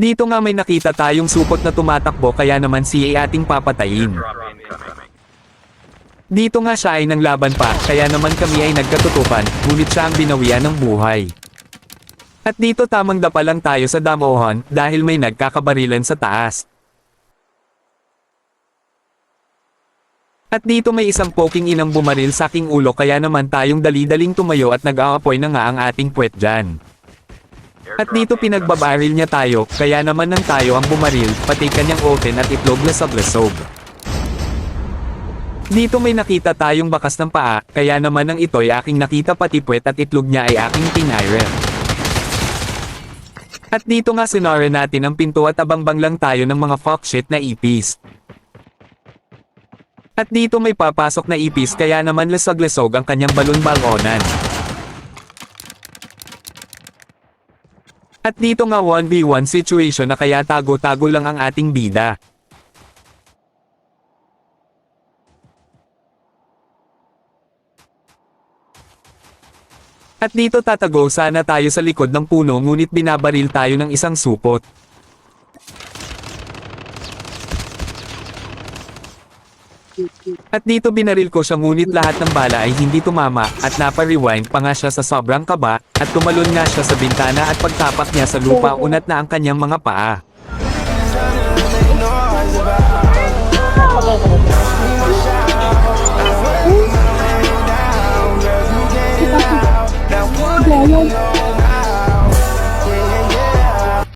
Dito nga may nakita tayong supot na tumatakbo kaya naman siya ay ating papatayin. Dito nga siya ay nanglaban pa, kaya naman kami ay nagkatutupan, ngunit siya ang binawian ng buhay. At dito tamang dapa lang tayo sa damuhan, dahil may nagkakabarilan sa taas. At dito may isang poking inang bumaril sa aking ulo kaya naman tayong dali-daling tumayo at nag-aapoy na nga ang ating puwet dyan. At dito pinagbabaril niya tayo, kaya naman nang tayo ang bumaril, pati kanyang oven at itlog lasag-lasog. Dito may nakita tayong bakas ng paa, kaya naman nang ito'y aking nakita pati puwet at itlog niya ay aking tinire. At dito nga sinara natin ang pinto at abangbang lang tayo ng mga fuckshit na ipis. At dito may papasok na ipis kaya naman lasag-lasog ang kanyang balon-balonan. At dito nga 1v1 situation na kaya tago-tago lang ang ating bida. At dito tatago sana tayo sa likod ng puno ngunit binabaril tayo ng isang supot. At dito binaril ko siya ngunit lahat ng bala ay hindi tumama at napa-rewind pa nga siya sa sobrang kaba at tumalon nga siya sa bintana at pagtapak niya sa lupa unat na ang kanyang mga paa.